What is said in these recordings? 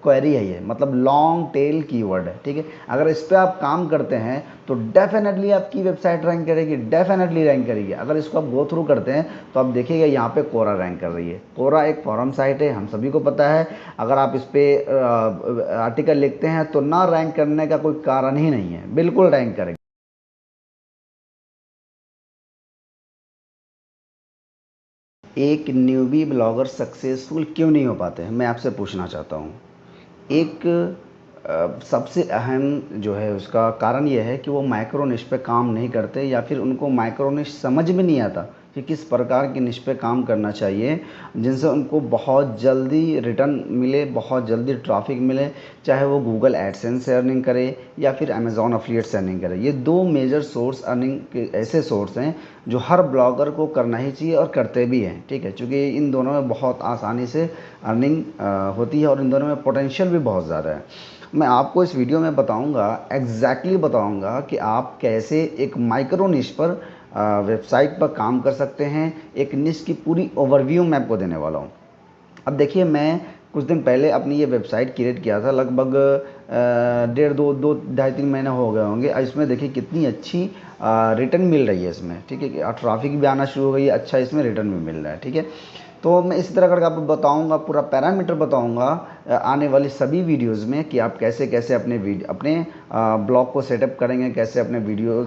Query है ये, मतलब लॉन्ग टेल कीवर्ड है, ठीक है। अगर इस पर आप काम करते हैं तो डेफिनेटली आपकी वेबसाइट रैंक करेगी, डेफिनेटली रैंक करेगी। अगर इसको आप गो थ्रू करते हैं तो आप देखिएगा यहाँ पे कोरा रैंक कर रही है। कोरा एक फॉरम साइट है, हम सभी को पता है। अगर आप इस पर आर्टिकल लिखते हैं तो ना रैंक करने का कोई कारण ही नहीं है, बिल्कुल रैंक करेगी। एक न्यूबी ब्लॉगर सक्सेसफुल क्यों नहीं हो पाते हैं, मैं आपसे पूछना चाहता हूँ। एक सबसे अहम जो है उसका कारण यह है कि वो माइक्रो निश पे काम नहीं करते, या फिर उनको माइक्रो निश समझ में नहीं आता कि किस प्रकार की निश पे काम करना चाहिए जिनसे उनको बहुत जल्दी रिटर्न मिले, बहुत जल्दी ट्रैफिक मिले। चाहे वो गूगल एडसेंस से अर्निंग करे या फिर अमेज़ॉन एफिलिएट से अर्निंग करे। ये दो मेजर सोर्स अर्निंग के ऐसे सोर्स हैं जो हर ब्लॉगर को करना ही चाहिए और करते भी हैं, ठीक है। क्योंकि इन दोनों में बहुत आसानी से अर्निंग होती है और इन दोनों में पोटेंशियल भी बहुत ज़्यादा है। मैं आपको इस वीडियो में बताऊंगा, एग्जैक्टली बताऊंगा कि आप कैसे एक माइक्रो निश पर वेबसाइट पर काम कर सकते हैं। एक निश की पूरी ओवरव्यू मैं आपको देने वाला हूँ। अब देखिए, मैं कुछ दिन पहले अपनी ये वेबसाइट क्रिएट किया था, लगभग डेढ़ दो दो ढाई तीन महीने हो गए होंगे। इसमें देखिए कितनी अच्छी रिटर्न मिल रही है इसमें, ठीक है। कि ट्रैफिक भी आना शुरू हो गई है, अच्छा इसमें रिटर्न भी मिल रहा है, ठीक है। तो मैं इसी तरह करके आपको बताऊंगा, पूरा पैरामीटर बताऊंगा आने वाली सभी वीडियोस में कि आप कैसे कैसे अपने ब्लॉग को सेटअप करेंगे, कैसे अपने वीडियो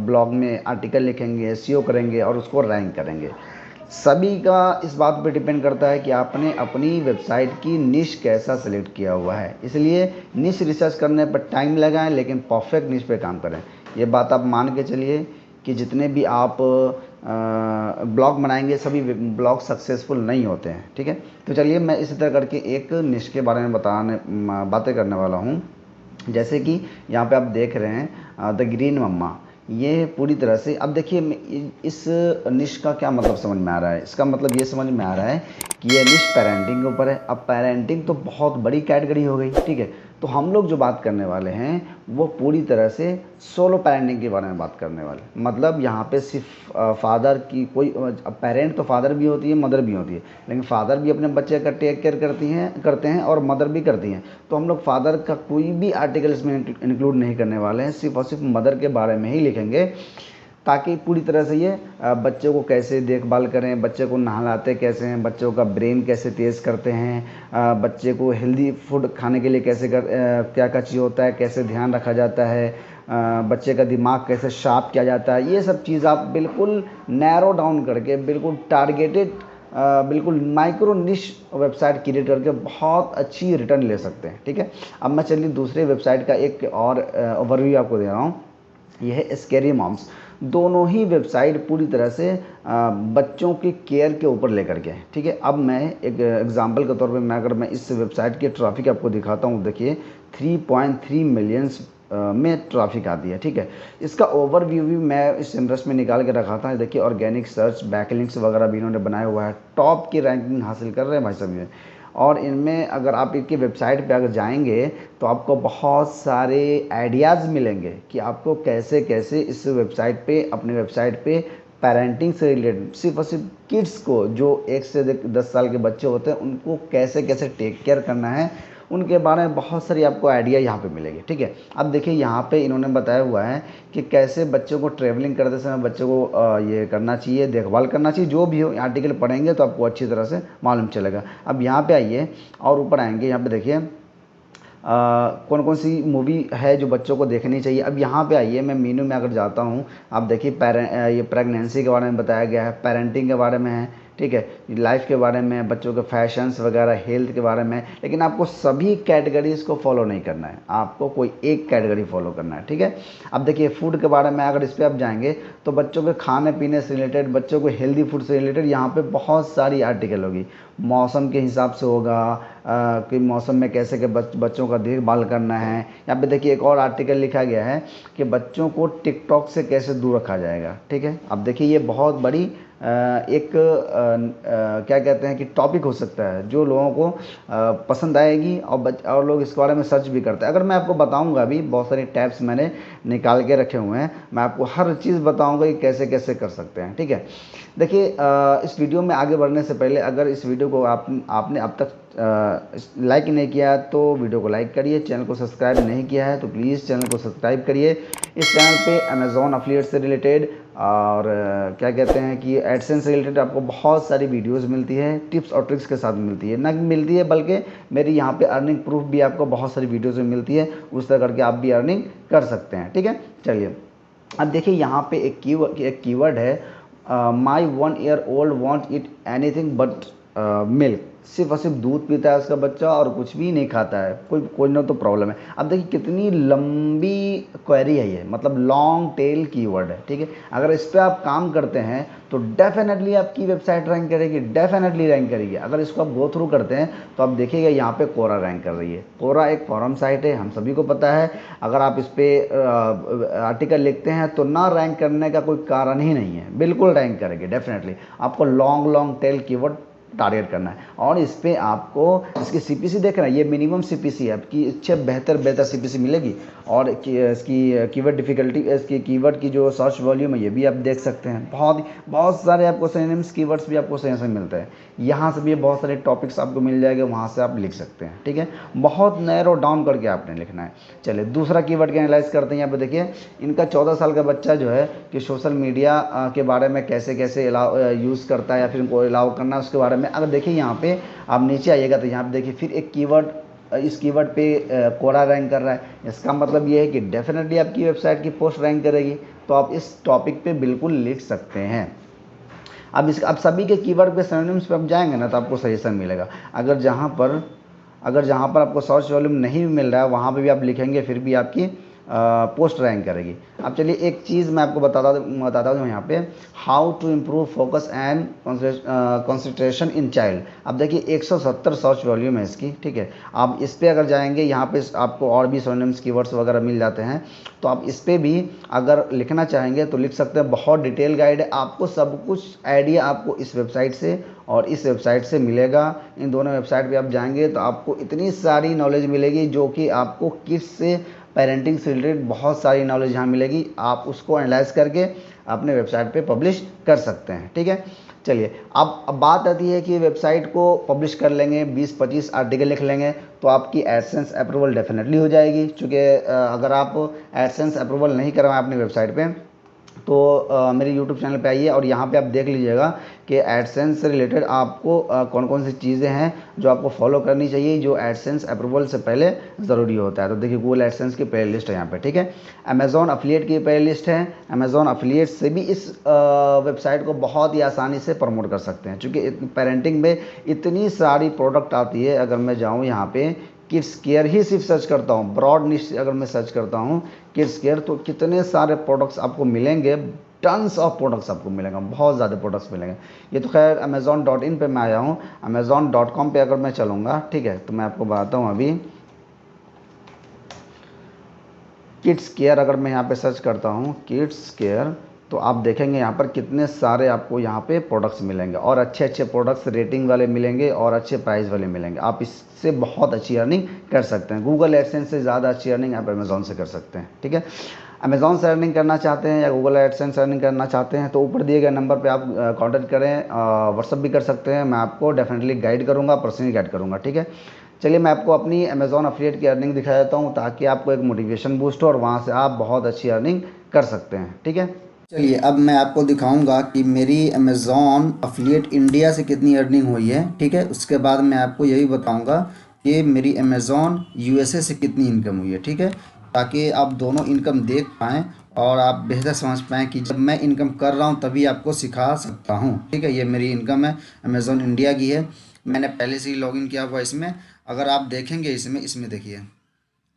ब्लॉग में आर्टिकल लिखेंगे, एसईओ करेंगे और उसको रैंक करेंगे। सभी का इस बात पे डिपेंड करता है कि आपने अपनी वेबसाइट की निश कैसा सेलेक्ट किया हुआ है। इसलिए निश रिसर्च करने पर टाइम लगाएं, लेकिन परफेक्ट निश पे काम करें। ये बात आप मान के चलिए कि जितने भी आप ब्लॉग बनाएंगे सभी ब्लॉग सक्सेसफुल नहीं होते हैं, ठीक है। तो चलिए मैं इसी तरह करके एक निश के बारे में बातें करने वाला हूँ। जैसे कि यहाँ पे आप देख रहे हैं द ग्रीन मम्मा, ये पूरी तरह से, अब देखिए इस निश का क्या मतलब समझ में आ रहा है। इसका मतलब ये समझ में आ रहा है कि ये निश पेरेंटिंग के ऊपर है। अब पेरेंटिंग तो बहुत बड़ी कैटेगरी हो गई, ठीक है। तो हम लोग जो बात करने वाले हैं वो पूरी तरह से सोलो पेरेंटिंग के बारे में बात करने वाले। मतलब यहाँ पे सिर्फ फादर की कोई, पेरेंट तो फादर भी होती है, मदर भी होती है, लेकिन फादर भी अपने बच्चे का टेक केयर करते हैं और मदर भी करती हैं। तो हम लोग फादर का कोई भी आर्टिकल इसमें इंक्लूड नहीं करने वाले हैं, सिर्फ और सिर्फ मदर के बारे में ही लिखेंगे, ताकि पूरी तरह से ये बच्चे को कैसे देखभाल करें, बच्चे को नहलाते कैसे हैं, बच्चों का ब्रेन कैसे तेज़ करते हैं, बच्चे को हेल्दी फूड खाने के लिए क्या क्या चीज़ होता है, कैसे ध्यान रखा जाता है, बच्चे का दिमाग कैसे शार्प किया जाता है। ये सब चीज़ आप बिल्कुल नैरो डाउन करके, बिल्कुल टारगेटेड, बिल्कुल माइक्रो निश वेबसाइट क्रिएट करके बहुत अच्छी रिटर्न ले सकते हैं, ठीक है। अब मैं चलिए दूसरे वेबसाइट का एक और ओवरव्यू आपको दे रहा हूँ। यह है स्कैरी मॉम्स। दोनों ही वेबसाइट पूरी तरह से बच्चों के केयर के ऊपर लेकर के हैं, ठीक है। अब मैं एक एग्जांपल के तौर पे मैं इस वेबसाइट के ट्रैफिक आपको दिखाता हूँ। देखिए 3.3 मिलियंस में ट्रैफिक आती है, ठीक है। इसका ओवरव्यू भी मैं इस सिमरस में निकाल के रखा था। देखिए ऑर्गेनिक सर्च, बैकलिंक्स वगैरह भी इन्होंने बनाया हुआ है, टॉप की रैंकिंग हासिल कर रहे हैं भाई साहब ये। और इनमें अगर आप इनकी वेबसाइट पे अगर जाएंगे तो आपको बहुत सारे आइडियाज़ मिलेंगे कि आपको कैसे कैसे इस वेबसाइट पे, अपनी वेबसाइट पे पेरेंटिंग से रिलेटेड, सिर्फ और सिर्फ किड्स को, जो 1 से 10 साल के बच्चे होते हैं, उनको कैसे कैसे टेक केयर करना है, उनके बारे में बहुत सारी आपको आइडिया यहाँ पे मिलेगी, ठीक है। अब देखिए यहाँ पे इन्होंने बताया हुआ है कि कैसे बच्चों को ट्रैवलिंग करते समय बच्चों को ये करना चाहिए, देखभाल करना चाहिए। जो भी हो आर्टिकल पढ़ेंगे तो आपको अच्छी तरह से मालूम चलेगा। अब यहाँ पे आइए और ऊपर आएंगे, यहाँ पे देखिए कौन कौन सी मूवी है जो बच्चों को देखनी चाहिए। अब यहाँ पे आइए, मैं मीनू में अगर जाता हूँ, आप देखिए ये प्रेगनेंसी के बारे में बताया गया है, पेरेंटिंग के बारे में है, ठीक है, लाइफ के बारे में, बच्चों के फैशंस वगैरह, हेल्थ के बारे में। लेकिन आपको सभी कैटेगरीज को फॉलो नहीं करना है, आपको कोई एक कैटेगरी फॉलो करना है, ठीक है। अब देखिए फूड के बारे में अगर इस पर आप जाएंगे तो बच्चों के खाने पीने से रिलेटेड, बच्चों को हेल्दी फूड से रिलेटेड यहाँ पे बहुत सारी आर्टिकल होगी। मौसम के हिसाब से होगा कि मौसम में कैसे के बच्चों का देखभाल करना है। यहाँ पे देखिए एक और आर्टिकल लिखा गया है कि बच्चों को टिकटॉक से कैसे दूर रखा जाएगा, ठीक है। अब देखिए ये बहुत बड़ी एक क्या कहते हैं कि टॉपिक हो सकता है जो लोगों को पसंद आएगी, और लोग इसके बारे में सर्च भी करते हैं। अगर मैं आपको बताऊंगा, अभी बहुत सारे टैब्स मैंने निकाल के रखे हुए हैं, मैं आपको हर चीज़ बताऊंगा कि कैसे कैसे कर सकते हैं, ठीक है। देखिए इस वीडियो में आगे बढ़ने से पहले, अगर इस वीडियो को आपने अब तक लाइक नहीं किया है तो वीडियो को लाइक करिए, चैनल को सब्सक्राइब नहीं किया है तो प्लीज़ चैनल को सब्सक्राइब करिए। इस चैनल पे अमेज़ॉन अफिलिएट से रिलेटेड और क्या कहते हैं कि एडसेंस से रिलेटेड आपको बहुत सारी वीडियोस मिलती है, टिप्स और ट्रिक्स के साथ मिलती है, ना मिलती है बल्कि मेरी यहाँ पे अर्निंग प्रूफ भी आपको बहुत सारी वीडियोज़ में मिलती है, उस तरह करके आप भी अर्निंग कर सकते हैं। ठीक है, चलिए अब देखिए यहाँ पे एक कीवर्ड है, माई 1 year old want it anything but milk. सिर्फ और सिर्फ दूध पीता है उसका बच्चा और कुछ भी नहीं खाता है, कोई ना तो प्रॉब्लम है। अब देखिए कितनी लंबी क्वेरी है ये, मतलब लॉन्ग टेल कीवर्ड है। ठीक है, अगर इस पर आप काम करते हैं तो डेफिनेटली आपकी वेबसाइट रैंक करेगी, डेफिनेटली रैंक करेगी। अगर इसको आप गो थ्रू करते हैं तो आप देखिएगा यहाँ पे कोरा रैंक कर रही है। कोरा एक फॉरम साइट है, हम सभी को पता है। अगर आप इस पर आर्टिकल लिखते हैं तो ना रैंक करने का कोई कारण ही नहीं है, बिल्कुल रैंक करेगी डेफिनेटली। आपको लॉन्ग टेल कीवर्ड टारगेट करना है और इस पर आपको इसकी सीपीसी देखना है। ये मिनिमम सीपीसी है, आपकी इससे बेहतर सीपीसी मिलेगी। और इसकी कीवर्ड डिफिकल्टी, इसकी कीवर्ड की जो सर्च वॉल्यूम है ये भी आप देख सकते हैं। बहुत सारे आपको सिनोनिम्स कीवर्ड्स भी आपको सही से मिलते हैं। यहाँ से भी बहुत सारे टॉपिक्स आपको मिल जाएंगे, वहाँ से आप लिख सकते हैं। ठीक है, बहुत नैरो डाउन करके आपने लिखना है। चलिए दूसरा कीवर्ड का एनालाइज करते हैं। यहाँ पे देखिए इनका 14 साल का बच्चा जो है कि सोशल मीडिया के बारे में कैसे कैसे यूज़ करता है या फिर उनको अलाउ करना है उसके बारे में। अगर देखिए यहाँ पे आप नीचे आइएगा तो यहाँ पे देखिए फिर एक कीवर्ड, इस कीवर्ड पे कोरा रैंक कर रहा है। इसका मतलब ये है कि डेफिनेटली आपकी वेबसाइट की पोस्ट रैंक करेगी, तो आप इस टॉपिक पे बिल्कुल लिख सकते हैं। अब सभी के कीवर्ड पे सिनोनिम्स पे आप जाएंगे ना तो आपको सजेशन मिलेगा। अगर जहाँ पर आपको सर्च वॉल्यूम नहीं भी मिल रहा है वहाँ पे भी आप लिखेंगे फिर भी आपकी पोस्ट रैंक करेगी। अब चलिए एक चीज़ मैं आपको बताता हूँ यहाँ पे, how to improve focus and concentration in child. अब देखिए 170 सर्च वॉल्यूम है इसकी। ठीक है, आप इस पर अगर जाएंगे यहाँ पे आपको और भी सिनोनिम्स कीवर्ड्स वगैरह मिल जाते हैं, तो आप इस पर भी अगर लिखना चाहेंगे तो लिख सकते हैं। बहुत डिटेल गाइड है, आपको सब कुछ आइडिया आपको इस वेबसाइट से और इस वेबसाइट से मिलेगा। इन दोनों वेबसाइट पे आप जाएंगे तो आपको इतनी सारी नॉलेज मिलेगी जो कि आपको किड्स से पेरेंटिंग से रिलेटेड बहुत सारी नॉलेज यहाँ मिलेगी। आप उसको एनालाइज करके अपने वेबसाइट पे पब्लिश कर सकते हैं। ठीक है, चलिए अब बात आती है कि वेबसाइट को पब्लिश कर लेंगे, 20-25 आर्टिकल लिख लेंगे तो आपकी एडसेंस अप्रूवल डेफिनेटली हो जाएगी। चूँकि अगर आप एडसेंस अप्रूवल नहीं करवाएं अपनी वेबसाइट पे तो मेरे यूट्यूब चैनल पे आइए और यहाँ पे आप देख लीजिएगा कि एडसेंस से रिलेटेड आपको कौन कौन सी चीज़ें हैं जो आपको फॉलो करनी चाहिए, जो एडसेंस अप्रूवल से पहले ज़रूरी होता है। तो देखिए गूगल एडसेंस की प्ले लिस्ट है यहाँ पे। ठीक है, अमेज़ॉन अफिलिएट की प्ले लिस्ट है। अमेज़ॉन अफिलिएट से भी इस वेबसाइट को बहुत ही आसानी से प्रमोट कर सकते हैं, चूँकि पेरेंटिंग में इतनी सारी प्रोडक्ट आती है। अगर मैं जाऊँ यहाँ पे किड्स केयर ही सिर्फ सर्च करता हूँ, ब्रॉड निश अगर मैं सर्च करता हूँ किड्स केयर, तो कितने सारे प्रोडक्ट्स आपको मिलेंगे, टन्स ऑफ प्रोडक्ट्स आपको मिलेंगे, बहुत ज़्यादा प्रोडक्ट्स मिलेंगे। ये तो खैर amazon.in पे मैं आया हूँ। amazon.com पे अगर मैं चलूँगा, ठीक है, तो मैं आपको बताता हूँ अभी किड्स केयर अगर मैं यहाँ पे सर्च करता हूँ किड्स केयर, तो आप देखेंगे यहाँ पर कितने सारे आपको यहाँ पे प्रोडक्ट्स मिलेंगे और अच्छे अच्छे प्रोडक्ट्स रेटिंग वाले मिलेंगे और अच्छे प्राइस वाले मिलेंगे। आप इससे बहुत अच्छी अर्निंग कर सकते हैं। गूगल एडसेंस से ज़्यादा अच्छी अर्निंग आप अमेज़ॉन से कर सकते हैं। ठीक है, अमेज़ॉन से अर्निंग करना चाहते हैं या गूगल एडसेंस अर्निंग करना चाहते हैं तो ऊपर दिए गए नंबर पे आप कांटेक्ट करें, व्हाट्सअप भी कर सकते हैं। मैं आपको डेफिनेटली गाइड करूँगा, पर्सनली गाइड करूँगा। ठीक है, चलिए मैं आपको अपनी अमेज़ॉन अफिलिएट की अर्निंग दिखा देता हूँ ताकि आपको एक मोटिवेशन बूस्ट हो और वहाँ से आप बहुत अच्छी अर्निंग कर सकते हैं। ठीक है, चलिए अब मैं आपको दिखाऊंगा कि मेरी अमेज़ॉन अफिलिएट इंडिया से कितनी अर्निंग हुई है। ठीक है, उसके बाद मैं आपको यही बताऊंगा कि मेरी अमेज़ॉन यूएसए से कितनी इनकम हुई है। ठीक है, ताकि आप दोनों इनकम देख पाएँ और आप बेहतर समझ पाएँ कि जब मैं इनकम कर रहा हूँ तभी आपको सिखा सकता हूँ। ठीक है, ये मेरी इनकम है, अमेज़ॉन इंडिया की है। मैंने पहले से ही लॉगिन किया हुआ इसमें। अगर आप देखेंगे इसमें देखिए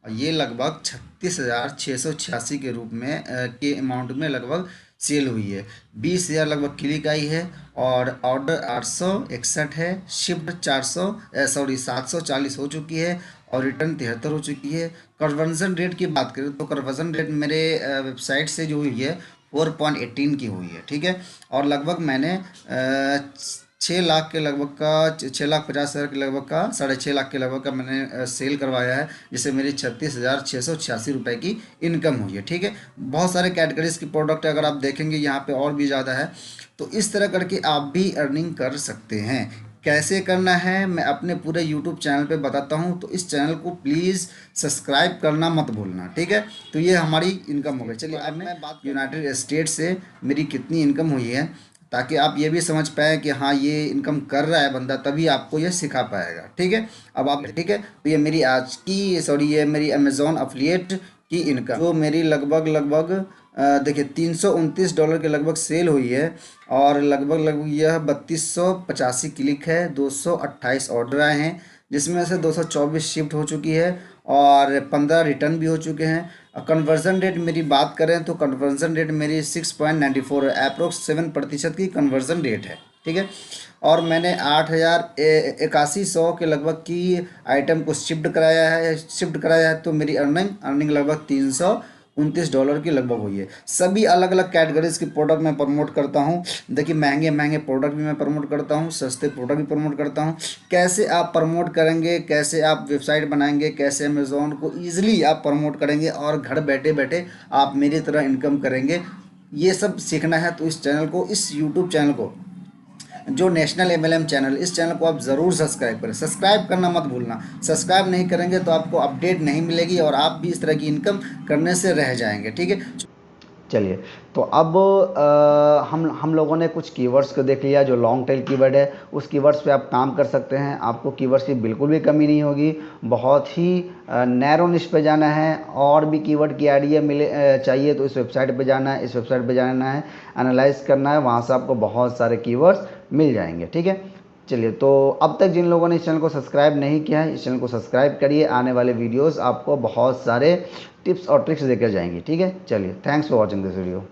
ये लगभग 36,686 के रूप में के अमाउंट में लगभग सेल हुई है। 20,000 लगभग क्लिक आई है और ऑर्डर 861 है। शिफ्ट 740 हो चुकी है और रिटर्न 73 हो चुकी है। कन्वर्जन रेट की बात करें तो कन्वर्जन रेट मेरे वेबसाइट से जो हुई है 4.18 की हुई है। ठीक है, और लगभग मैंने 6 लाख के लगभग का 6,50,000 के लगभग का 6.5 लाख के लगभग का मैंने सेल करवाया है, जिससे मेरी 36,686 रुपये की इनकम हुई है। ठीक है, बहुत सारे कैटेगरीज की प्रोडक्ट है, अगर आप देखेंगे यहाँ पे और भी ज़्यादा है। तो इस तरह करके आप भी अर्निंग कर सकते हैं। कैसे करना है मैं अपने पूरे यूट्यूब चैनल पे बताता हूँ, तो इस चैनल को प्लीज़ सब्सक्राइब करना मत भूलना, ठीक है। तो ये हमारी इनकम हो गई। चलिए अब मैं बात यूनाइटेड स्टेट से मेरी कितनी इनकम हुई है, ताकि आप ये भी समझ पाए कि हाँ ये इनकम कर रहा है बंदा, तभी आपको ये सिखा पाएगा, ठीक है। अब आप ठीक है, तो ये मेरी आज की सॉरी ये मेरी अमेज़ॉन अफिलिएट की इनकम जो मेरी लगभग लगभग देखिए $329 के लगभग सेल हुई है, और लगभग लगभग यह 3285 क्लिक है, 228 ऑर्डर आए हैं, जिसमें से 224 शिफ्ट हो चुकी है और 15 रिटर्न भी हो चुके हैं। कन्वर्जन रेट मेरी बात करें तो कन्वर्जन रेट मेरी 6.94 है, अप्रोक्स 7% की कन्वर्जन रेट है, ठीक है। और मैंने 8100 के लगभग की आइटम को शिफ्ट कराया है, तो मेरी अर्निंग लगभग $329 की लगभग हुई है। सभी अलग अलग कैटेगरीज की प्रोडक्ट मैं प्रमोट करता हूँ। देखिए महंगे महंगे प्रोडक्ट भी मैं प्रमोट करता हूँ, सस्ते प्रोडक्ट भी प्रमोट करता हूँ। कैसे आप प्रमोट करेंगे, कैसे आप वेबसाइट बनाएंगे, कैसे अमेज़ॉन को ईजिली आप प्रमोट करेंगे और घर बैठे बैठे आप मेरी तरह इनकम करेंगे, ये सब सीखना है तो इस यूट्यूब चैनल को, जो नेशनल एमएलएम चैनल, इस चैनल को आप ज़रूर सब्सक्राइब करें। सब्सक्राइब करना मत भूलना। सब्सक्राइब नहीं करेंगे तो आपको अपडेट नहीं मिलेगी और आप भी इस तरह की इनकम करने से रह जाएंगे, ठीक है। चलिए, तो अब हम लोगों ने कुछ कीवर्ड्स को देख लिया जो लॉन्ग टेल कीवर्ड है। उस कीवर्ड्स पे आप काम कर सकते हैं, आपको कीवर्ड्स की बिल्कुल भी कमी नहीं होगी। बहुत ही नैरो निश पे जाना है, और भी कीवर्ड की आइडिया चाहिए तो इस वेबसाइट पे जाना है, इस वेबसाइट पे जाना है, एनालाइज करना है, वहाँ से आपको बहुत सारे कीवर्ड्स मिल जाएंगे, ठीक है। चलिए, तो अब तक जिन लोगों ने इस चैनल को सब्सक्राइब नहीं किया है, इस चैनल को सब्सक्राइब करिए। आने वाले वीडियोस आपको बहुत सारे टिप्स और ट्रिक्स देकर जाएंगी, ठीक है। चलिए, thanks for watching this video.